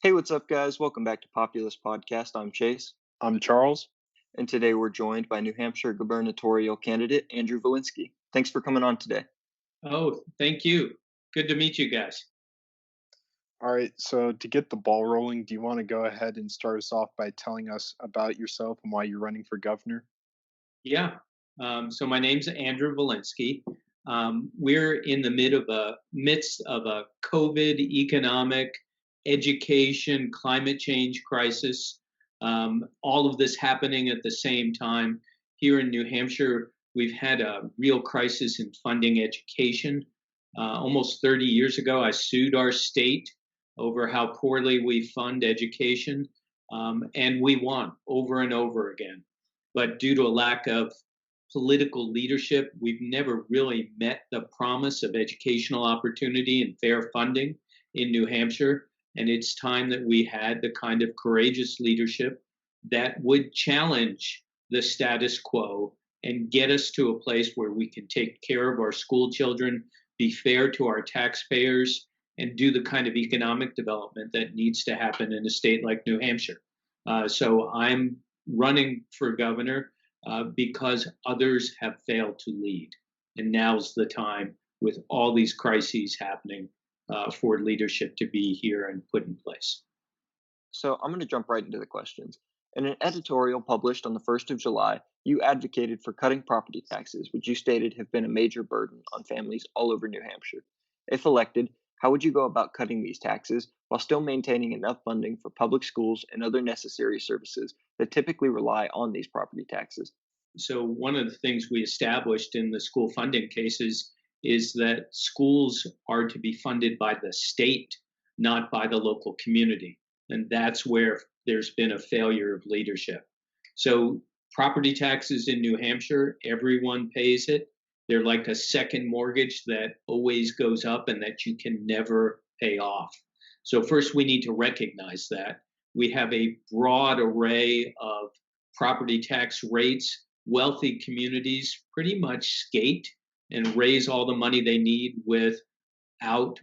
Hey, what's up, guys? Welcome back to Populist Podcast. I'm Chase, I'm Charles. and today we're joined by New Hampshire gubernatorial candidate Andrew Volinsky. Thanks for coming on today. Oh, thank you. Good to meet you guys. All right, so to get the ball rolling, do you want to go ahead and start us off by telling us about yourself and why you're running for governor? Yeah. So my name's Andru Volinsky. We're in the midst of a COVID economic, education, climate change crisis. All of this happening at the same time. Here in New Hampshire, we've had a real crisis in funding education. Almost 30 years ago, I sued our state over how poorly we fund education, and we won over and over again. But due to a lack of political leadership, we've never really met the promise of educational opportunity and fair funding in New Hampshire. And it's time that we had the kind of courageous leadership that would challenge the status quo and get us to a place where we can take care of our school children, be fair to our taxpayers, and do the kind of economic development that needs to happen in a state like New Hampshire. So I'm running for governor because others have failed to lead. And now's the time, with all these crises happening, for leadership to be here and put in place. So I'm going to jump right into the questions. In an editorial published on the 1st of July, you advocated for cutting property taxes, which you stated have been a major burden on families all over New Hampshire. If elected, how would you go about cutting these taxes while still maintaining enough funding for public schools and other necessary services that typically rely on these property taxes? So, one of the things we established in the school funding cases is that schools are to be funded by the state, not by the local community. And that's where there's been a failure of leadership. So, property taxes in New Hampshire, everyone pays it. They're like a second mortgage that always goes up and that you can never pay off. So, first, we need to recognize that. We have a broad array of property tax rates. Wealthy communities pretty much skate and raise all the money they need without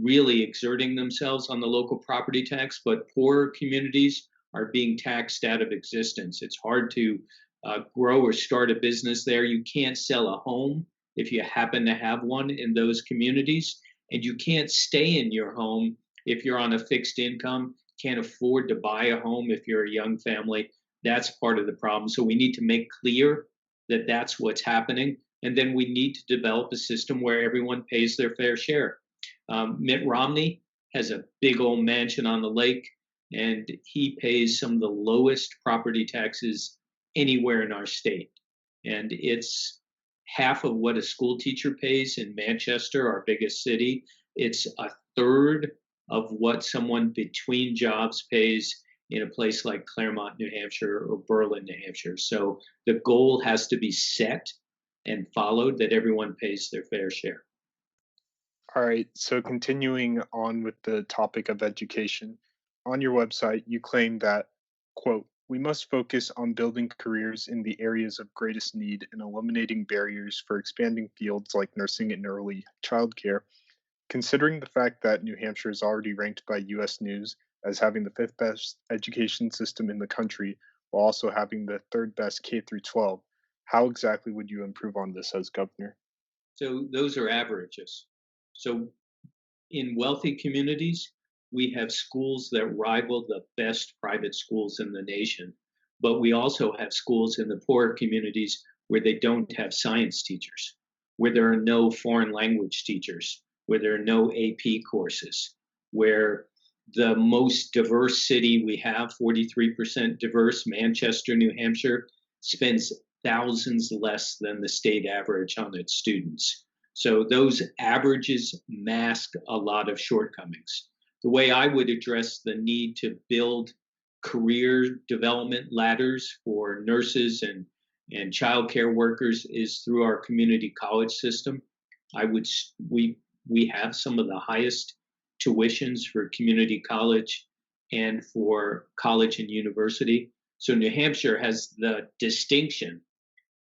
really exerting themselves on the local property tax, but poorer communities are being taxed out of existence. It's hard to grow or start a business there. You can't sell a home if you happen to have one in those communities, and you can't stay in your home if you're on a fixed income, can't afford to buy a home if you're a young family. That's part of the problem. So we need to make clear that that's what's happening. And then we need to develop a system where everyone pays their fair share. Mitt Romney has a big old mansion on the lake, and he pays some of the lowest property taxes anywhere in our state. And it's half of what a school teacher pays in Manchester, our biggest city. It's a third of what someone between jobs pays in a place like Claremont, New Hampshire, or Berlin, New Hampshire. So the goal has to be set and followed that everyone pays their fair share. All right, so continuing on with the topic of education, on your website, you claim that, quote, we must focus on building careers in the areas of greatest need and eliminating barriers for expanding fields like nursing and early childcare. Considering the fact that New Hampshire is already ranked by US News as having the fifth best education system in the country, while also having the third best K through 12, how exactly would you improve on this as governor? So those are averages. So in wealthy communities, we have schools that rival the best private schools in the nation. But we also have schools in the poorer communities where they don't have science teachers, where there are no foreign language teachers, where there are no AP courses, where the most diverse city we have, 43% diverse, Manchester, New Hampshire, spends thousands less than the state average on its students. So those averages mask a lot of shortcomings. The way I would address the need to build career development ladders for nurses and childcare workers is through our community college system. I would we have some of the highest tuitions for community college and for college and university. So New Hampshire has the distinction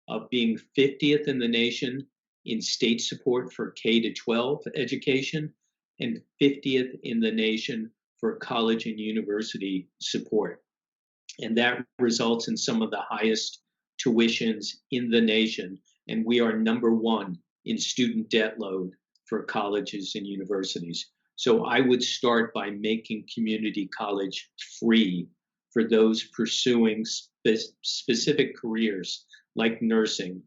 of being 50th in the nation in state support for K to 12 education and 50th in the nation for college and university support. And that results in some of the highest tuitions in the nation. And we are number one in student debt load for colleges and universities. So I would start by making community college free for those pursuing specific careers like nursing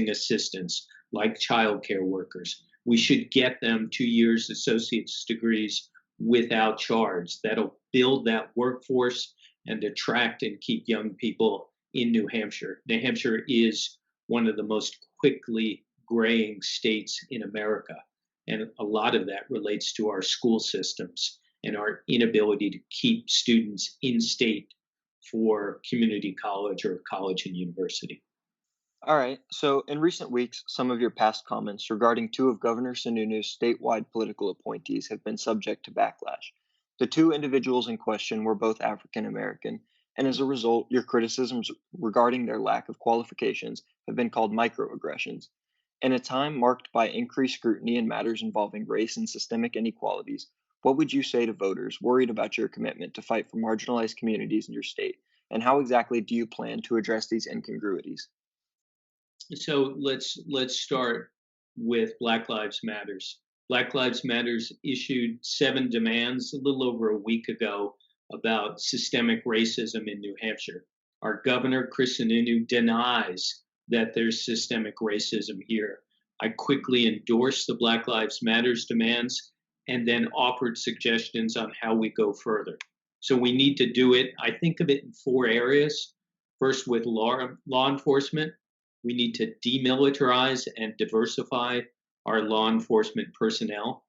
assistants, like childcare workers. We should get them 2 years associate's degrees without charge. That'll build that workforce and attract and keep young people in New Hampshire. New Hampshire is one of the most quickly graying states in America. And a lot of that relates to our school systems and our inability to keep students in state for community college or college and university. All right, so in recent weeks, some of your past comments regarding two of Governor Sununu's statewide political appointees have been subject to backlash. The two individuals in question were both African American, and as a result, your criticisms regarding their lack of qualifications have been called microaggressions. In a time marked by increased scrutiny in matters involving race and systemic inequalities, what would you say to voters worried about your commitment to fight for marginalized communities in your state, and how exactly do you plan to address these incongruities? So let's start with Black Lives Matters. Black Lives Matters issued 7 demands a little over a week ago about systemic racism in New Hampshire. Our governor, Chris Sununu, denies that there's systemic racism here. I quickly endorsed the Black Lives Matters demands and then offered suggestions on how we go further. So we need to do it. I think of it in 4 areas. First, with law enforcement. We need to demilitarize and diversify our law enforcement personnel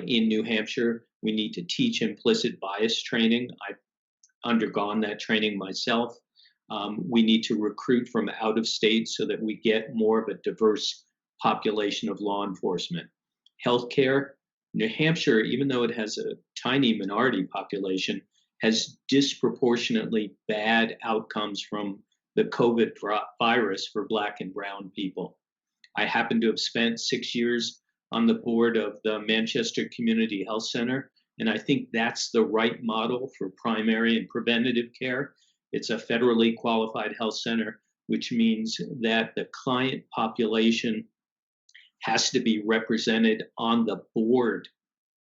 in New Hampshire. We need to teach implicit bias training. I've undergone that training myself. We need to recruit from out of state so that we get more of a diverse population of law enforcement. Healthcare. New Hampshire, even though it has a tiny minority population, has disproportionately bad outcomes from the COVID virus for Black and Brown people. I happen to have spent 6 years on the board of the Manchester Community Health Center, and I think that's the right model for primary and preventative care. It's a federally qualified health center, which means that the client population has to be represented on the board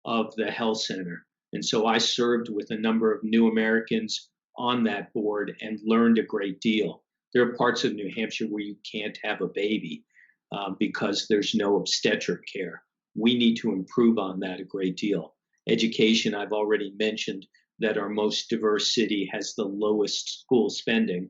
of the health center. And so I served with a number of new Americans on that board and learned a great deal. There are parts of New Hampshire where you can't have a baby because there's no obstetric care. We need to improve on that a great deal. Education, I've already mentioned that our most diverse city has the lowest school spending,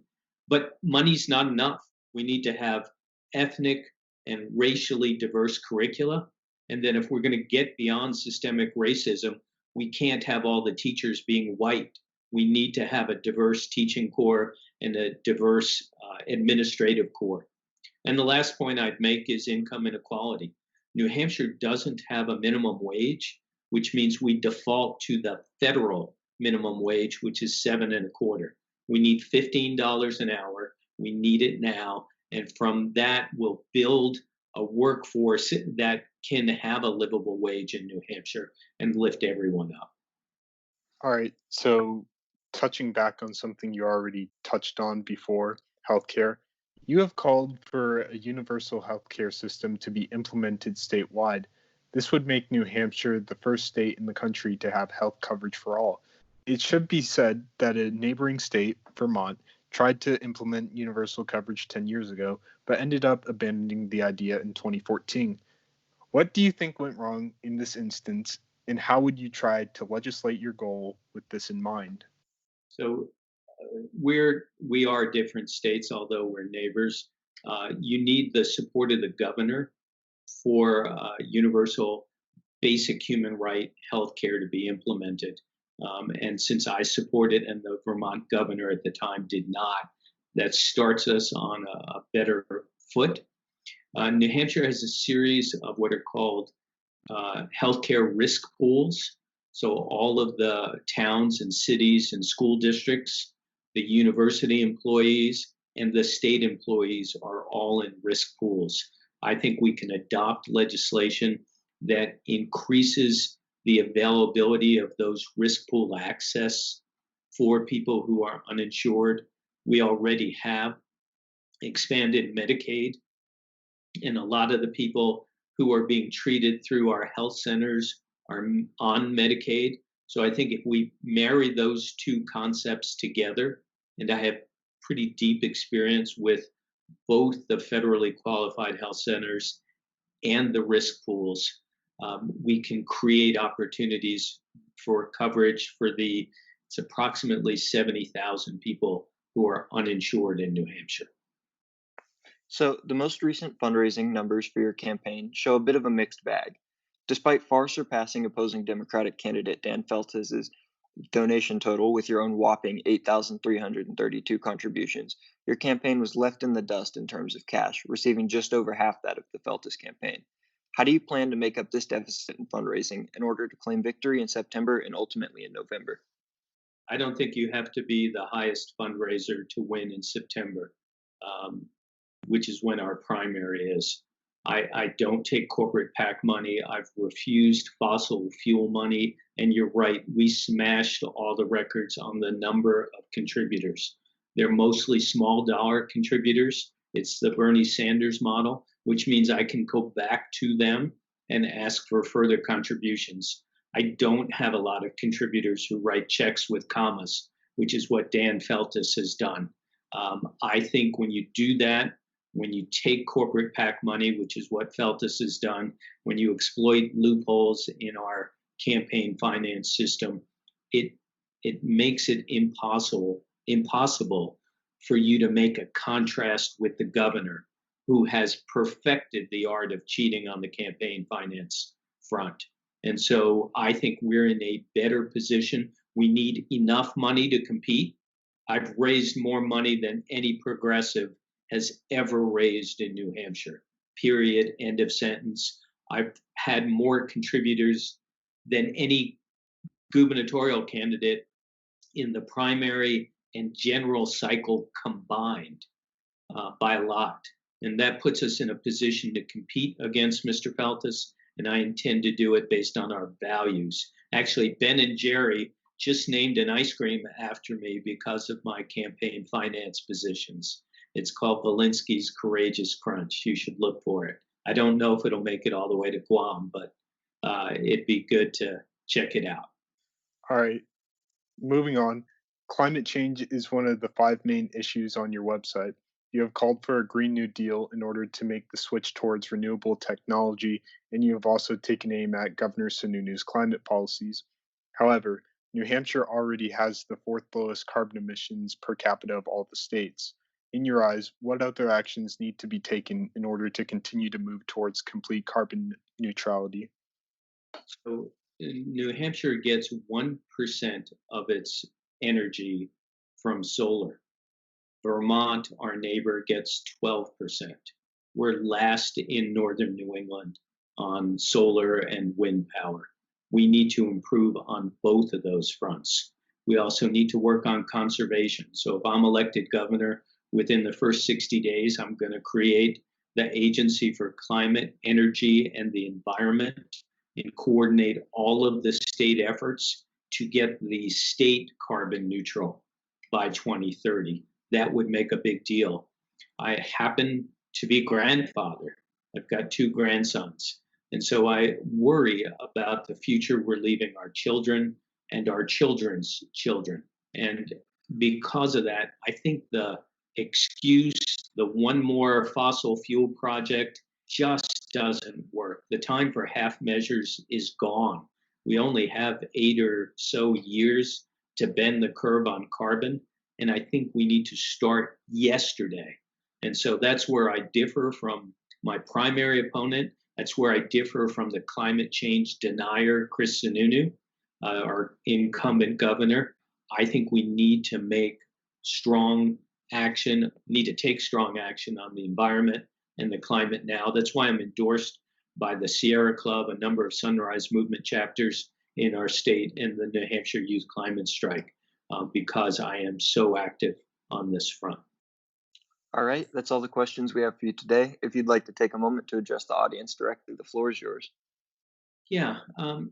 but money's not enough. We need to have ethnic and racially diverse curricula. And then if we're going to get beyond systemic racism, we can't have all the teachers being white. We need to have a diverse teaching corps and a diverse administrative corps. And the last point I'd make is income inequality. New Hampshire doesn't have a minimum wage, which means we default to the federal minimum wage, which is 7.25. We need $15 an hour. We need it now. And from that, we'll build a workforce that can have a livable wage in New Hampshire and lift everyone up. All right. So, touching back on something you already touched on before, healthcare, you have called for a universal healthcare system to be implemented statewide. This would make New Hampshire the first state in the country to have health coverage for all. It should be said that a neighboring state, Vermont, tried to implement universal coverage 10 years ago, but ended up abandoning the idea in 2014. What do you think went wrong in this instance, and how would you try to legislate your goal with this in mind? So we are different states, although we're neighbors. You need the support of the governor for universal basic human right health care to be implemented. And since I support it and the Vermont governor at the time did not, that starts us on a better foot. New Hampshire has a series of what are called healthcare risk pools. So all of the towns and cities and school districts, the university employees, and the state employees are all in risk pools. I think we can adopt legislation that increases the availability of those risk pool access for people who are uninsured. We already have expanded Medicaid, and a lot of the people who are being treated through our health centers are on Medicaid. So I think if we marry those two concepts together, and I have pretty deep experience with both the federally qualified health centers and the risk pools, we can create opportunities for coverage for it's approximately 70,000 people who are uninsured in New Hampshire. So, the most recent fundraising numbers for your campaign show a bit of a mixed bag. Despite far surpassing opposing Democratic candidate Dan Feltus's donation total with your own whopping 8,332 contributions, your campaign was left in the dust in terms of cash, receiving just over half that of the Feltus campaign. How do you plan to make up this deficit in fundraising in order to claim victory in September and ultimately in November? I don't think you have to be the highest fundraiser to win in September, um, which is when our primary is. I don't take corporate PAC money. I've refused fossil fuel money. And you're right, we smashed all the records on the number of contributors. They're mostly small dollar contributors. It's the Bernie Sanders model, which means I can go back to them and ask for further contributions. I don't have a lot of contributors who write checks with commas, which is what Dan Feltus has done. I think when you do that, when you take corporate PAC money, which is what Feltus has done, when you exploit loopholes in our campaign finance system, it it makes it impossible for you to make a contrast with the governor, who has perfected the art of cheating on the campaign finance front. And so I think we're in a better position. We need enough money to compete. I've raised more money than any progressive has ever raised in New Hampshire. Period. End of sentence. I've had more contributors than any gubernatorial candidate in the primary and general cycle combined, by a lot. And that puts us in a position to compete against Mr. Feltus. And I intend to do it based on our values. Actually, Ben and Jerry just named an ice cream after me because of my campaign finance positions. It's called Volinsky's Courageous Crunch. You should look for it. I don't know if it'll make it all the way to Guam, but it'd be good to check it out. All right, moving on. Climate change is one of the five main issues on your website. You have called for a Green New Deal in order to make the switch towards renewable technology, and you have also taken aim at Governor Sununu's climate policies. However, New Hampshire already has the fourth lowest carbon emissions per capita of all the states. In your eyes, what other actions need to be taken in order to continue to move towards complete carbon neutrality? So New Hampshire gets 1% of its energy from solar. Vermont, our neighbor, gets 12%. We're last in northern New England on solar and wind power. We need to improve on both of those fronts. We also need to work on conservation. So if I'm elected governor, within the first 60 days, I'm going to create the Agency for Climate, Energy, and the Environment and coordinate all of the state efforts to get the state carbon neutral by 2030. That would make a big deal. I happen to be grandfather. I've got two grandsons. And so I worry about the future we're leaving our children and our children's children. And because of that, I think the excuse, the one more fossil fuel project, just doesn't work. The time for half measures is gone. We only have 8 or so years to bend the curve on carbon. And I think we need to start yesterday. And so that's where I differ from my primary opponent. That's where I differ from the climate change denier, Chris Sununu, our incumbent governor. I think we need to make strong action, need to take strong action on the environment and the climate now. That's why I'm endorsed by the Sierra Club, a number of Sunrise Movement chapters in our state, and the New Hampshire Youth Climate Strike, because I am so active on this front. All right, that's all the questions we have for you today. If you'd like to take a moment to address the audience directly, the floor is yours. Yeah,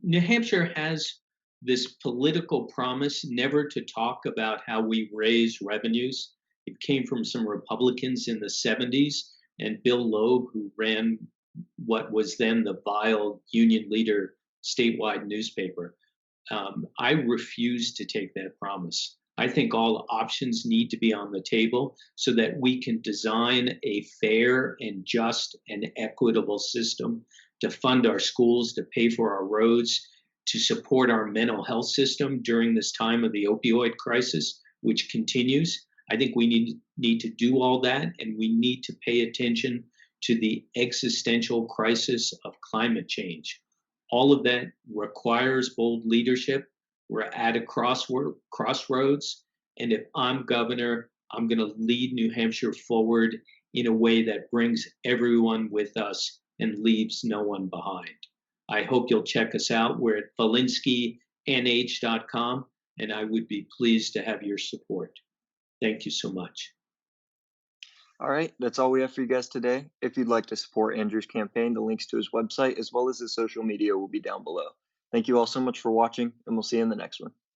New Hampshire has this political promise never to talk about how we raise revenues. It came from some Republicans in the 70s, and Bill Loeb, who ran what was then the vile union leader statewide newspaper. I refuse to take that promise. I think all options need to be on the table so that we can design a fair and just and equitable system to fund our schools, to pay for our roads, to support our mental health system during this time of the opioid crisis, which continues. I think we need to do all that, and we need to pay attention to the existential crisis of climate change. All of that requires bold leadership. We're at a crossroads. And if I'm governor, I'm going to lead New Hampshire forward in a way that brings everyone with us and leaves no one behind. I hope you'll check us out. We're at volinskynh.com, and I would be pleased to have your support. Thank you so much. All right, that's all we have for you guys today. If you'd like to support Andrew's campaign, the links to his website as well as his social media will be down below. Thank you all so much for watching, and we'll see you in the next one.